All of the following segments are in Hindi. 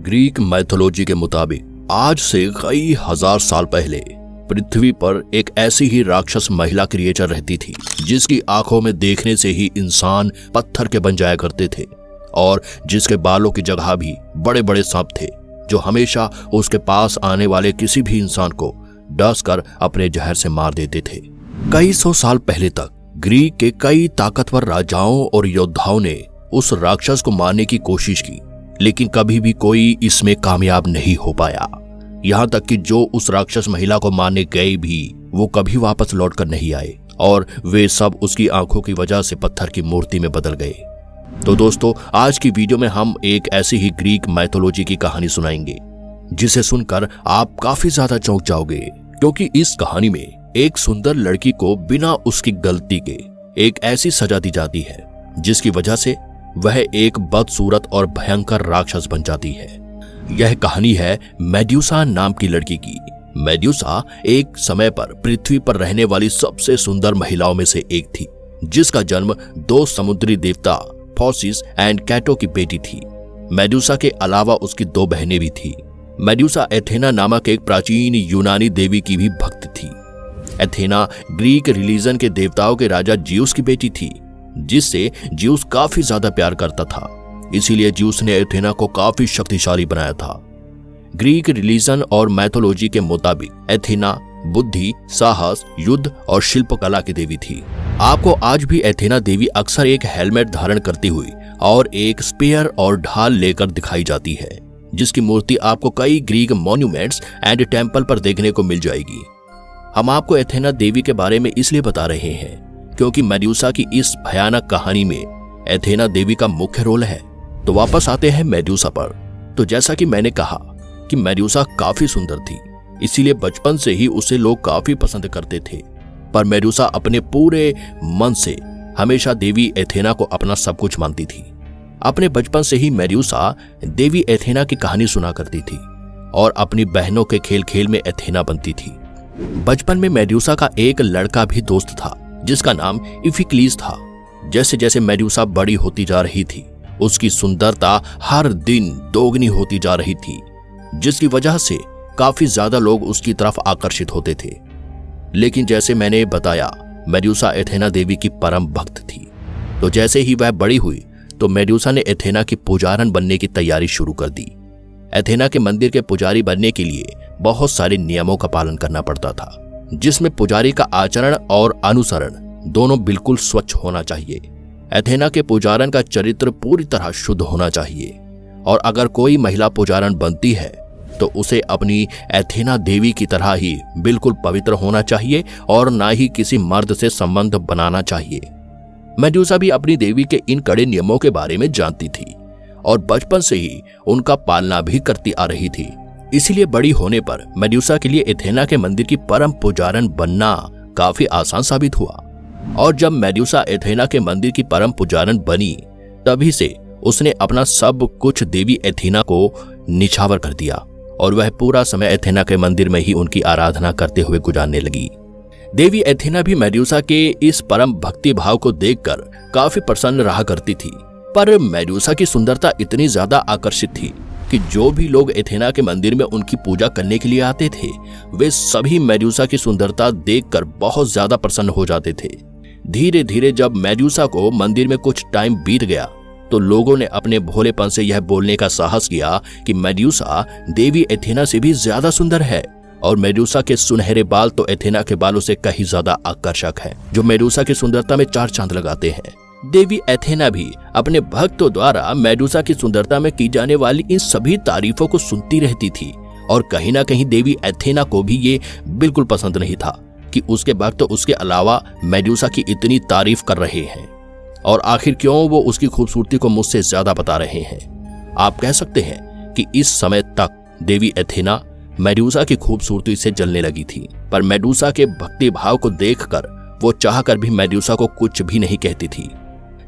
ग्रीक मैथोलॉजी के मुताबिक आज से कई हजार साल पहले पृथ्वी पर एक ऐसी ही राक्षस महिला क्रिएचर रहती थी जिसकी आंखों में देखने से ही इंसान पत्थर के बन जाया करते थे और जिसके बालों की जगह भी बड़े बड़े सांप थे जो हमेशा उसके पास आने वाले किसी भी इंसान को डस कर अपने जहर से मार देते थे। कई सौ साल पहले तक ग्रीक के कई ताकतवर राजाओं और योद्धाओं ने उस राक्षस को मारने की कोशिश की, लेकिन कभी भी कोई इसमें कामयाब नहीं हो पाया। यहाँ तक कि जो उस राक्षस महिला को मारने गए भी वो कभी वापस लौट कर नहीं आए और वे सब उसकी आंखों की वजह से पत्थर की मूर्ति में बदल गए। तो दोस्तों, आज की वीडियो में हम एक ऐसी ही ग्रीक मैथोलॉजी की कहानी सुनाएंगे जिसे सुनकर आप काफी ज्यादा चौंक जाओगे, क्योंकि इस कहानी में एक सुंदर लड़की को बिना उसकी गलती के एक ऐसी सजा दी जाती है जिसकी वजह से वह एक बदसूरत और भयंकर राक्षस बन जाती है। यह कहानी है मेड्यूसा नाम की लड़की की। मेड्यूसा एक समय पर पृथ्वी पर रहने वाली सबसे सुंदर महिलाओं में से एक थी, जिसका जन्म दो समुद्री देवता फोसिस एंड कैटो की बेटी थी। मेड्यूसा के अलावा उसकी दो बहनें भी थी। मेड्यूसा एथेना नामक एक प्राचीन यूनानी देवी की भी भक्त थी। एथेना ग्रीक रिलीजन के देवताओं के राजा जिउस की बेटी थी, जिससे जिउस काफी ज्यादा प्यार करता था। इसीलिए जिउस ने एथेना को काफी शक्तिशाली बनाया था। ग्रीक रिलीजन और मैथोलॉजी के मुताबिक एथेना बुद्धि, साहस, युद्ध और शिल्पकला की देवी थी। आपको आज भी एथेना देवी अक्सर एक हेलमेट धारण करती हुई और एक स्पेयर और ढाल लेकर दिखाई जाती है, जिसकी मूर्ति आपको कई ग्रीक मॉन्यूमेंट्स एंड टेम्पल पर देखने को मिल जाएगी। हम आपको एथेना देवी के बारे में इसलिए बता रहे हैं क्योंकि मेड्यूसा की इस भयानक कहानी में एथेना देवी का मुख्य रोल है। तो वापस आते हैं मेड्यूसा पर। तो जैसा कि मैंने कहा कि मेड्यूसा काफी सुंदर थी, इसीलिए बचपन से ही उसे लोग काफी पसंद करते थे। पर मेड्यूसा अपने पूरे मन से हमेशा देवी एथेना को अपना सब कुछ मानती थी। अपने बचपन से ही मेड्यूसा देवी एथेना की कहानी सुना करती थी और अपनी बहनों के खेल खेल में एथेना बनती थी। बचपन में मेड्यूसा का एक लड़का भी दोस्त था जिसका नाम इफिक्लीज था। जैसे जैसे मेड्यूसा बड़ी होती जा रही थी, उसकी सुंदरता हर दिन दोगुनी होती जा रही थी, जिसकी वजह से काफी ज्यादा लोग उसकी तरफ आकर्षित होते थे। लेकिन जैसे मैंने बताया, मेड्यूसा एथेना देवी की परम भक्त थी। तो जैसे ही वह बड़ी हुई तो मेड्यूसा ने एथेना की पुजारन बनने की तैयारी शुरू कर दी। एथेना के मंदिर के पुजारी बनने के लिए बहुत सारे नियमों का पालन करना पड़ता था, जिसमें पुजारी का आचरण और अनुसरण दोनों बिल्कुल स्वच्छ होना चाहिए। एथेना के पुजारन का चरित्र पूरी तरह शुद्ध होना चाहिए और अगर कोई महिला पुजारन बनती है तो उसे अपनी एथेना देवी की तरह ही बिल्कुल पवित्र होना चाहिए और ना ही किसी मर्द से संबंध बनाना चाहिए। मेड्यूसा भी अपनी देवी के इन कड़े नियमों के बारे में जानती थी और बचपन से ही उनका पालना भी करती आ रही थी। इसीलिए बड़ी होने पर मेड्यूसा के लिए एथेना के मंदिर की परम पुजारन बनना काफी आसान साबित हुआ। और जब मेड्यूसा एथेना के मंदिर की परम पुजारन बनी, तभी से उसने अपना सब कुछ देवी एथेना को निछावर कर दिया और वह पूरा समय एथेना के मंदिर में ही उनकी आराधना करते हुए गुजारने लगी। देवी एथेना भी मेड्यूसा के इस परम भक्ति भाव को देखकर काफी प्रसन्न रहा करती थी। पर मेड्यूसा की सुंदरता इतनी ज्यादा आकर्षित थी कि जो भी लोग एथेना के मंदिर में उनकी पूजा करने के लिए आते थे, वे सभी मेड्यूसा की सुंदरता देखकर बहुत ज्यादा प्रसन्न हो जाते थे। धीरे धीरे जब मेड्यूसा को मंदिर में कुछ टाइम बीत गया तो लोगों ने अपने भोलेपन से यह बोलने का साहस किया कि मेड्यूसा देवी एथेना से भी ज्यादा सुंदर है और मेड्यूसा के सुनहरे बाल तो एथेना के बालों से कहीं ज्यादा आकर्षक है, जो मेड्यूसा की सुंदरता में चार चांद लगाते हैं। देवी एथेना भी अपने भक्तों द्वारा मेड्यूसा की सुंदरता में की जाने वाली इन सभी तारीफों को सुनती रहती थी और कहीं ना कहीं देवी एथेना को भी ये बिल्कुल पसंद नहीं था कि उसके भक्त उसके अलावा मेड्यूसा की इतनी तारीफ कर रहे हैं और आखिर क्यों वो उसकी खूबसूरती को मुझसे ज्यादा बता रहे हैं। आप कह सकते हैं कि इस समय तक देवी एथेना मेड्यूसा की खूबसूरती से जलने लगी थी, पर मेड्यूसा के भक्ति भाव को देखकर वो चाहकर भी मेड्यूसा को कुछ भी नहीं कहती थी।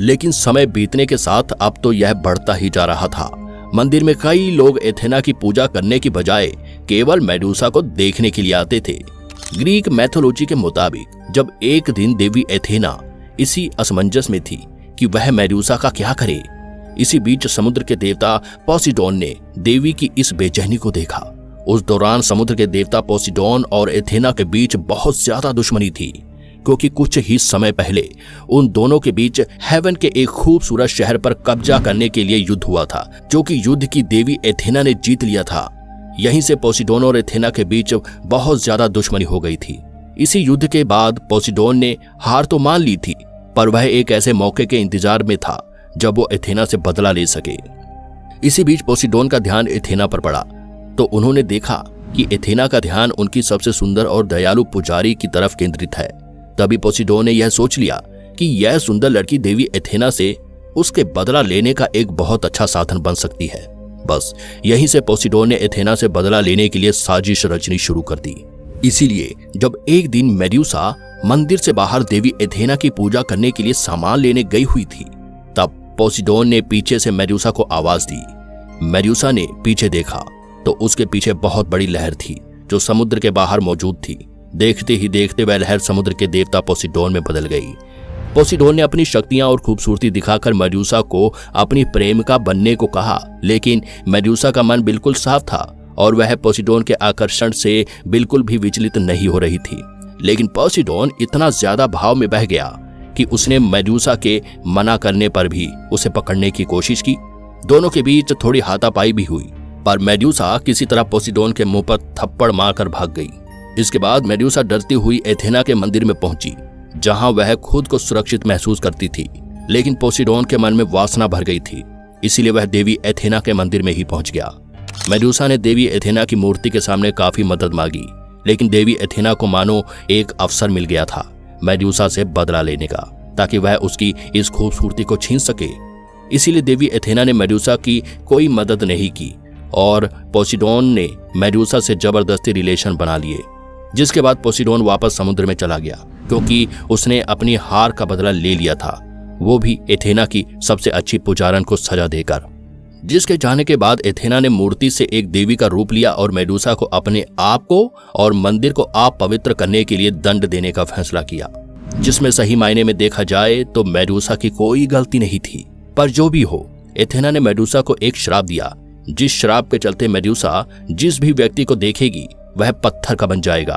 लेकिन समय बीतने के साथ अब तो यह बढ़ता ही जा रहा था। मंदिर में कई लोग एथेना की पूजा करने की बजाय केवल मेड्यूसा को देखने के लिए आते थे। ग्रीक मैथोलॉजी के मुताबिक जब एक दिन देवी एथेना इसी असमंजस में थी कि वह मेड्यूसा का क्या करे, इसी बीच समुद्र के देवता पोसीडोन ने देवी की इस बेचैनी को देखा। उस दौरान समुद्र के देवता पोसीडोन और एथेना के बीच बहुत ज्यादा दुश्मनी थी, क्योंकि कुछ ही समय पहले उन दोनों के बीच हेवन के एक खूबसूरत शहर पर कब्जा करने के लिए युद्ध हुआ था, जो कि युद्ध की देवी एथेना ने जीत लिया था। यहीं से पोसीडोन और एथेना के बीच बहुत ज्यादा दुश्मनी हो गई थी। इसी युद्ध के बाद पोसीडोन ने हार तो मान ली थी, पर वह एक ऐसे मौके के इंतजार में था जब वो एथेना से बदला ले सके। इसी बीच पोसीडोन का ध्यान एथेना पर पड़ा, तो उन्होंने देखा कि एथेना का ध्यान उनकी सबसे सुंदर और दयालु पुजारी की तरफ केंद्रित है। तभी पोसीडोन ने यह सोच लिया कि यह सुंदर लड़की देवी एथेना से उसके बदला लेने का एक बहुत अच्छा साधन बन सकती है। बस यहीं से पोसीडोन ने एथेना से बदला लेने के लिए साजिश रचनी शुरू कर दी। इसीलिए जब एक दिन मेड्यूसा मंदिर से बाहर देवी एथेना की पूजा करने के लिए सामान लेने गई हुई थी, तब पोसीडोन ने पीछे से मेड्यूसा को आवाज दी। मेड्यूसा ने पीछे देखा तो उसके पीछे बहुत बड़ी लहर थी जो समुद्र के बाहर मौजूद थी। देखते ही देखते वह लहर समुद्र के देवता पोसीडोन में बदल गई। पोसीडोन ने अपनी शक्तियां और खूबसूरती दिखाकर मेड्यूसा को अपनी प्रेमिका बनने को कहा, लेकिन मेड्यूसा का मन बिल्कुल साफ था और वह पोसीडोन के आकर्षण से बिल्कुल भी विचलित नहीं हो रही थी। लेकिन पोसीडोन इतना ज्यादा भाव में बह गया कि उसने मेड्यूसा के मना करने पर भी उसे पकड़ने की कोशिश की। दोनों के बीच थोड़ी हाथापाई भी हुई, पर मेड्यूसा किसी तरह पोसीडोन के मुंह पर थप्पड़ मारकर भाग गई। इसके बाद मेड्यूसा डरती हुई एथेना के मंदिर में पहुंची, जहां वह खुद को सुरक्षित महसूस करती थी। लेकिन पोसीडोन के मन में वासना भर गई थी, इसीलिए वह देवी एथेना के मंदिर में ही पहुंच गया। मेड्यूसा ने देवी एथेना की मूर्ति के सामने काफी मदद मांगी, लेकिन देवी एथेना को मानो एक अवसर मिल गया था मेड्यूसा से बदला लेने का, ताकि वह उसकी इस खूबसूरती को छीन सके। इसीलिए देवी एथेना ने मेड्यूसा की कोई मदद नहीं की और पोसीडोन ने मेड्यूसा से जबरदस्ती रिलेशन बना लिए। जिसके बाद पोसीडोन वापस समुद्र में चला गया, क्योंकि उसने अपनी हार का बदला ले लिया था, वो भी एथेना की सबसे अच्छी पुजारन को सजा देकर। जिसके जाने के बाद एथेना ने मूर्ति से एक देवी का रूप लिया और मेडूसा को अपने आप को और मंदिर को आप पवित्र करने के लिए दंड देने का फैसला किया, जिसमें सही मायने में देखा जाए तो मेडूसा की कोई गलती नहीं थी। पर जो भी हो, एथेना ने मेडूसा को एक श्राप दिया, जिस श्राप के चलते मेडूसा जिस भी व्यक्ति को देखेगी वह पत्थर का बन जाएगा।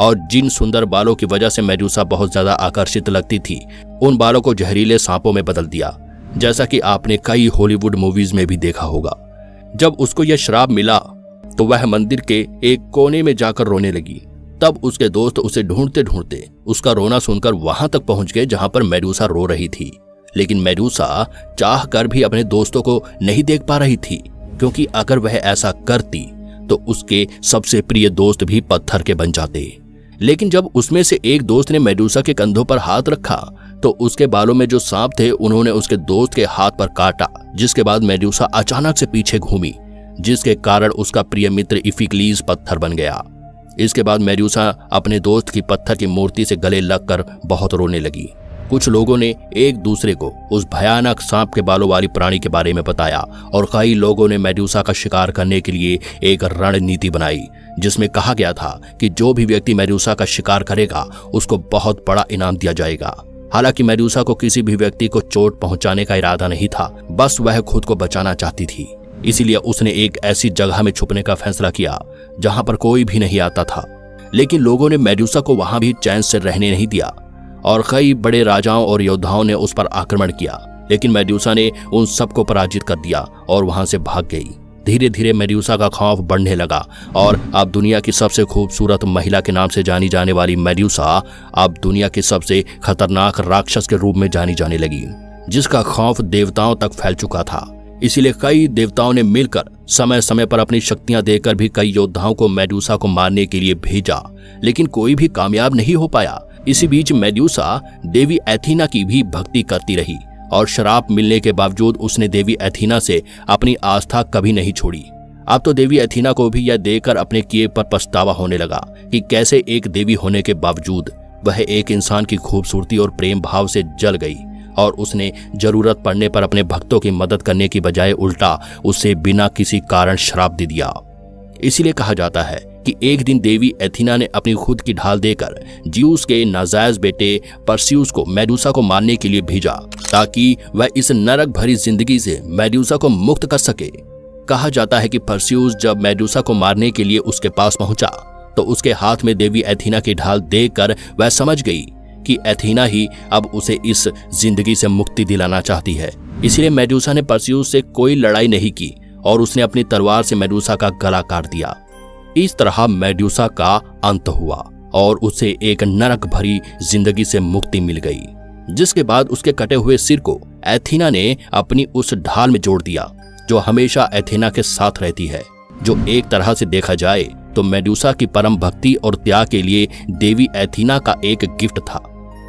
और जिन सुंदर बालों की वजह से मेडूसा बहुत ज्यादा आकर्षित लगती थी, उन बालों को जहरीले सांपों में बदल दिया, जैसा कि आपने कई हॉलीवुड मूवीज में भी देखा होगा। जब उसको यह श्राप मिला तो वह मंदिर के एक कोने में जाकर रोने लगी। तब उसके दोस्त उसे ढूंढते ढूंढते उसका रोना सुनकर वहां तक पहुंच गए जहां पर मेडूसा रो रही थी। लेकिन मेडूसा चाह कर भी अपने दोस्तों को नहीं देख पा रही थी, क्योंकि अगर वह ऐसा करती तो उसके सबसे प्रिय दोस्त भी पत्थर के बन जाते। लेकिन जब उसमें से एक दोस्त ने मेडूसा के कंधों पर हाथ रखा तो उसके बालों में जो सांप थे उन्होंने उसके दोस्त के हाथ पर काटा, जिसके बाद मेडूसा अचानक से पीछे घूमी, जिसके कारण उसका प्रिय मित्र इफिक्लीज पत्थर बन गया। इसके बाद मेडूसा अपने दोस्त की पत्थर की मूर्ति से गले लगकर बहुत रोने लगी। कुछ लोगों ने एक दूसरे को उस भयानक सांप के बालों वाली प्राणी के बारे में बताया और कई लोगों ने मेडूसा का शिकार करने के लिए एक रणनीति बनाई, जिसमें कहा गया था कि जो भी व्यक्ति मेडूसा का शिकार करेगा उसको बहुत बड़ा इनाम दिया जाएगा। हालांकि मेडूसा को किसी भी व्यक्ति को चोट पहुंचाने का इरादा नहीं था, बस वह खुद को बचाना चाहती थी। इसीलिए उसने एक ऐसी जगह में छुपने का फैसला किया जहां पर कोई भी नहीं आता था। लेकिन लोगों ने मेडूसा को वहां भी चैन से रहने नहीं दिया और कई बड़े राजाओं और योद्धाओं ने उस पर आक्रमण किया, लेकिन मेडूसा ने उन सबको पराजित कर दिया और वहां से भाग गई। धीरे धीरे मेडूसा का खौफ बढ़ने लगा और अब दुनिया की सबसे खूबसूरत महिला के नाम से जानी जाने वाली मेडूसा अब दुनिया के सबसे खतरनाक राक्षस के रूप में जानी जाने लगी, जिसका खौफ देवताओं तक फैल चुका था। इसीलिए कई देवताओं ने मिलकर समय समय पर अपनी शक्तियां देकर भी कई योद्धाओं को मेडूसा को मारने के लिए भेजा, लेकिन कोई भी कामयाब नहीं हो पाया। इसी बीच मेडूसा देवी एथीना की भी भक्ति करती रही और श्राप मिलने के बावजूद उसने देवी एथीना से अपनी आस्था कभी नहीं छोड़ी। अब तो देवी एथीना को भी यह देखकर अपने किए पर पछतावा होने लगा कि कैसे एक देवी होने के बावजूद वह एक इंसान की खूबसूरती और प्रेम भाव से जल गई और उसने जरूरत पड़ने पर अपने भक्तों की मदद करने की बजाय उल्टा उसे बिना किसी कारण श्राप दे दिया। इसीलिए कहा जाता है कि एक दिन देवी एथीना ने अपनी खुद की ढाल देकर ज्यूस के नाजायज बेटे परस्यूस को मेडुसा को मारने के लिए भेजा ताकि वह इस नरक भरी जिंदगी से मेडुसा को मुक्त कर सके। कहा जाता है कि परस्यूस जब मेडुसा को मारने के लिए उसके पास पहुंचा तो उसके हाथ में देवी एथीना की ढाल देखकर वह समझ गई कि एथीना ही अब उसे इस जिंदगी से मुक्ति दिलाना चाहती है। इसलिए मेडुसा ने परस्यूस से कोई लड़ाई नहीं की और उसने अपनी तलवार से मेडुसा का गला काट दिया। इस तरह मेडुसा का अंत हुआ और उसे एक नरक भरी जिंदगी से मुक्ति मिल गई, जिसके बाद उसके कटे हुए सिर को एथीना ने अपनी उस ढाल में जोड़ दिया जो हमेशा एथीना के साथ रहती है, जो एक तरह से देखा जाए तो मेडुसा की परम भक्ति और त्याग के लिए देवी एथीना का एक गिफ्ट था।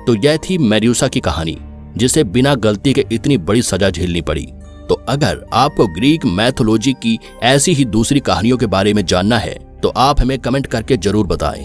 तो यह थी मेडुसा की कहानी, जिसे बिना गलती के इतनी बड़ी सजा झेलनी पड़ी। तो अगर आपको ग्रीक मैथोलॉजी की ऐसी ही दूसरी कहानियों के बारे में जानना है तो आप हमें कमेंट करके जरूर बताएं।